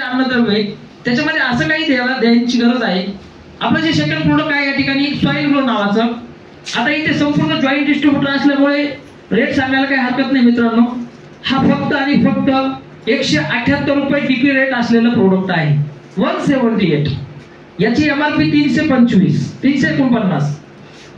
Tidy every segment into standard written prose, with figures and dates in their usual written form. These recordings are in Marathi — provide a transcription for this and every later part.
अन्नद्रव्य त्याच्यामध्ये असं काही द्यायची गरज आहे. आपलं जे सेकंड प्रोडक्ट आहे या ठिकाणी सॉइल ग्रो नावाचं. आता इथे संपूर्ण जॉईंट डिस्ट्रीब्युटर असल्यामुळे रेट सांगायला काही हरकत नाही मित्रांनो. हा फक्त आणि फक्त 178 रुपये डीपी रेट असलेलं प्रोडक्ट आहे. 178. याची एमआरपी 349.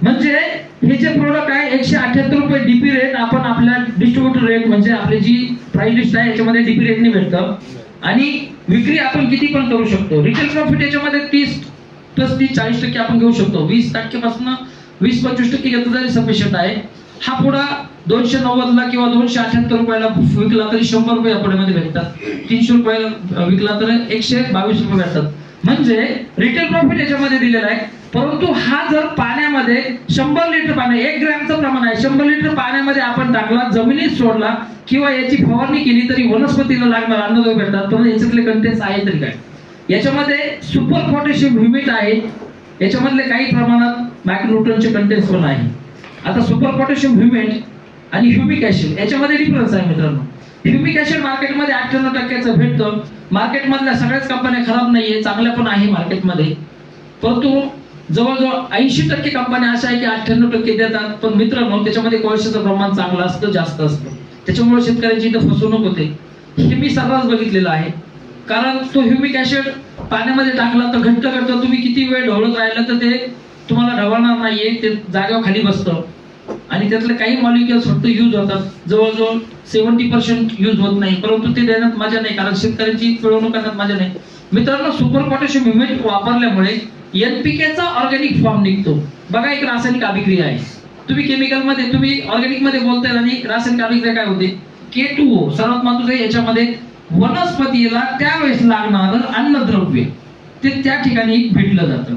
म्हणजे हे जे प्रोडक्ट आहे 178 रुपये डीपी रेट आपण आपल्या डिस्ट्रीब्युटर रेट म्हणजे आपली जी प्राइस लिस्ट आहे याच्यामध्ये डीपी रेटने भेटतं. आणि विक्री आपण किती पण करू शकतो. रिटेल प्रॉफिट याच्यामध्ये 30+30 40% आपण घेऊ शकतो. 20% पासून 20-25% घेतलं तरी सफिशियंट आहे. हा पुढा 290 ला किंवा 278 रुपयाला विकला तरी 100 रुपये या पुढ्यामध्ये भेटतात. 300 रुपयाला विकला तर 122 रुपये भेटतात. म्हणजे रिटेल प्रॉफिट याच्यामध्ये दिलेला आहे. परंतु हा जर पाण्यामध्ये 100 लिटर पाणी 1 ग्रॅमचं प्रमाण आहे. 100 लिटर पाण्यामध्ये आपण टाकला, जमिनीत सोडला किंवा याची फवारणी केली तरी वनस्पतीला लागणार अन्नद्रव्य भेटतात. पण याच्यातले कंटेंट्स आहे तरी काय. याच्यामध्ये सुपर पोटॅशियम ह्युमिक आहे. याच्यामधले काही प्रमाणात मायक्रोन्यूट्रनचे कंटेंट्स पण आहे. आता सुपर पोटॅशियम ह्युमेट आणि ह्युमिक ऍसिड याच्यामध्ये डिफरन्स आहे मित्रांनो. ह्युमिक ऍसिड मार्केटमध्ये 98% भेटतं. मार्केटमधल्या सगळ्याच कंपन्या खराब नाहीये, चांगल्या पण आहे मार्केटमध्ये. परंतु जवळजवळ 80% कंपन्या अशा आहे की 98% देतात. पण मित्रांनो त्याच्यामध्ये कोळशाचं प्रमाण चांगलं असतं, जास्त असतं. त्याच्यामुळे शेतकऱ्यांची इथं फसवणूक होते. हे मी सर्रास बघितलेलं आहे. कारण तो ह्युमिक ऍसिड पाण्यामध्ये टाकला तर घट्ट करतं. तुम्ही किती वेळ ढवळत राहिलं तर ते तुम्हाला ढवळणार नाहीये, ते जागेवर खाली बसतं. आणि त्यातले काही मॉलिक्युल्स फक्त यूज होतात. जवळजवळ 70% यूज होत नाही. परंतु ते देण्यात मजा नाही, कारण शेतकऱ्यांची पिळवणूक करण्यात मजा नाही. मित्रांनो सुपर पोटॅशियम ह्युमेट वापरल्यामुळे एनपीकेचा ऑर्गॅनिक फॉर्म निघतो. बघा एक रासायनिक अभिक्रिया आहे. तुम्ही केमिकल मध्ये तुम्ही ऑर्गॅनिक मध्ये बोलताय आणि रासायनिक अभिक्रिया काय होते. K2O सर्वात महत्त्वाचं. याच्यामध्ये वनस्पतीला त्यावेळेस लागणारं अन्नद्रव्य ते त्या ठिकाणी भेटलं जातं.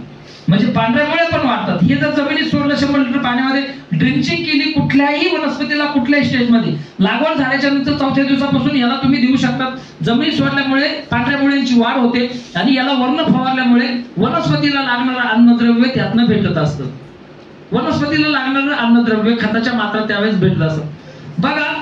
म्हणजे पांढऱ्या मुळे पण वाढतात. हे जर जमिनीत सोडलं 100 लिटर पाण्यामध्ये ड्रिंचिंग केली कुठल्याही वनस्पतीला कुठल्याही स्टेजमध्ये लागवड झाल्याच्या नंतर 4थ्या दिवसापासून याला तुम्ही देऊ शकतात. जमिनीत सोडल्यामुळे पांढऱ्या मुळ्यांची वाढ होते आणि याला वर्ण फवारल्यामुळे वनस्पतीला लागणारं अन्नद्रव्य त्यातनं भेटत असतं. वनस्पतीला लागणारं अन्नद्रव्य खताच्या मात्रा त्यावेळेस भेटत असतं. बघा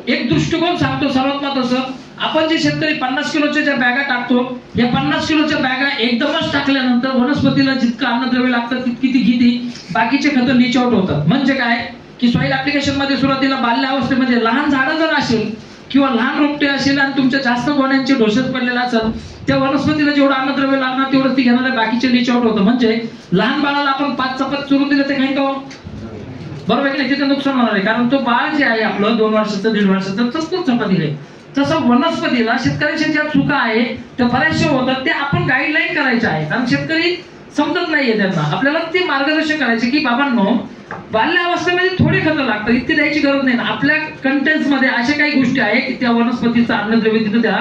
एक दृष्टिकोन सांगतो सर्वात महत्त्वाचं. आपण जे शेतकरी 50 किलोच्या ज्या बॅगा टाकतो, या 50 किलोच्या बॅगा एकदमच टाकल्यानंतर वनस्पतीला जितकं अन्नद्रव्य लागतं तितकी ती घेते. बाकीचे खतं लीच आउट होतात. म्हणजे काय की सॉइल ऍप्लिकेशन मध्ये सुरुवातीला बाल्य अवस्थेमध्ये लहान झाडं जर असेल किंवा लहान रोपटे असेल आणि तुमच्या जास्त गोण्यांचे डोसेस पडलेला असेल, त्या वनस्पतीला जेवढं अन्नद्रव्य लागणार तेवढं ती घेणार आहे, बाकीचे लीच आउट होतं. म्हणजे लहान बाळाला आपण 5 चपाती चुरून दिलं ते काही का बरोबर की नाही, तिथे नुकसान होणार आहे. कारण तो बाळ जे आहे आपलं 2 वर्षाचं 1.5 वर्षाचं तसंच चपाती आहे. तसं वनस्पतीला शेतकऱ्यांच्या ज्या चुका आहे त्या बऱ्याचशा होतात. ते आपण गाईडलाईन करायच्या आहे. कारण शेतकरी समजत नाहीये त्यांना. आपल्याला ते मार्गदर्शन करायचे की बाबांनो बाल्य अवस्थेमध्ये थोडे खतं लागतात, इतके द्यायची गरज नाही. आपल्या कंटेंट्स मध्ये अशा काही गोष्टी आहेत की त्या वनस्पतीचं अन्नद्रव्य तिथं त्या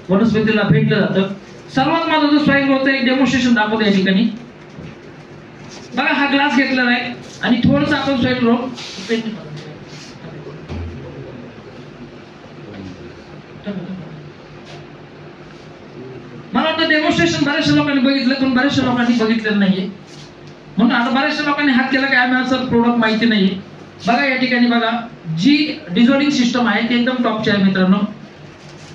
वनस्पतीला भेटलं जातं. सर्वात महत्त्वाचं सॉइल ग्रोचं एक डेमॉन्स्ट्रेशन दाखवतो या ठिकाणी. बघा हा ग्लास घेतलेला आहे आणि थोडंसं आपण सॉइल ग्रो मला वाटतं डेमॉन्स्ट्रेशन बऱ्याचशा लोकांनी बघितलं पण बऱ्याचशा लोकांनी बघितलेलं नाहीये. म्हणून आता बऱ्याचशा लोकांनी हात केला की आम्हाला प्रोडक्ट माहिती नाहीये. बघा या ठिकाणी बघा जी डिझॉल्विंग सिस्टम आहे ती एकदम टॉपची आहे मित्रांनो.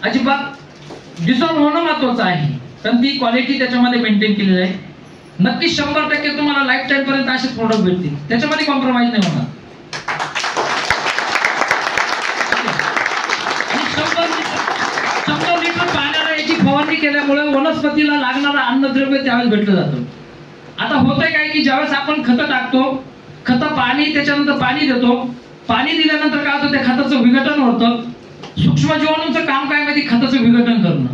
अजिबात डिझॉल्व होणं महत्वाचं आहे कारण ती क्वालिटी त्याच्यामध्ये मेंटेन केलेली आहे. नक्की 100% तुम्हाला लाईफ टाइम पर्यंत असेच प्रोडक्ट भेटतील. त्याच्यामध्ये कॉम्प्रोमाइज नाही होणार. 100 लिटर पाण्याला याची फवारणी केल्यामुळे वनस्पतीला लागणारं अन्नद्रव्य त्यावेळेस भेटलं जातं. आता होतंय काय की ज्यावेळेस आपण खतं टाकतो, खतं पाणी त्याच्यानंतर पाणी देतो. पाणी दिल्यानंतर काय होतं त्या खताचं विघटन होतं. सूक्ष्म जीवाणूंचं काम काय माहिती खताचं विघटन करणं.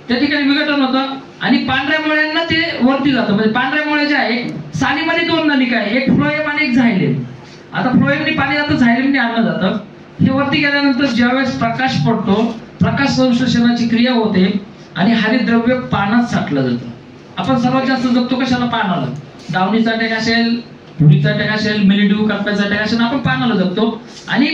त्या ठिकाणी विघटन होतं आणि पांढऱ्या मुळ्यांना ते वरती जातं. म्हणजे पांढऱ्या मुळे जे आहे सालीमध्ये 2 नलिका आहे, एक फ्लोएम आणि एक झायलेम. आता फ्लोएमने पाणी जातं, झायलेमने अन्न जातं. हे वरती गेल्यानंतर ज्यावेळेस प्रकाश पडतो, प्रकाश संश्लेषणाची क्रिया होते आणि हरितद्रव्य पानात साठलं जातं. आपण सर्वात जास्त जगतो कशाला? पानाला. डावणीचा अटॅक असेल, भुरीचा अटॅक असेल, मिलीड्यू, करप्याचा अटॅक असेल, आपण पानाला जगतो. आणि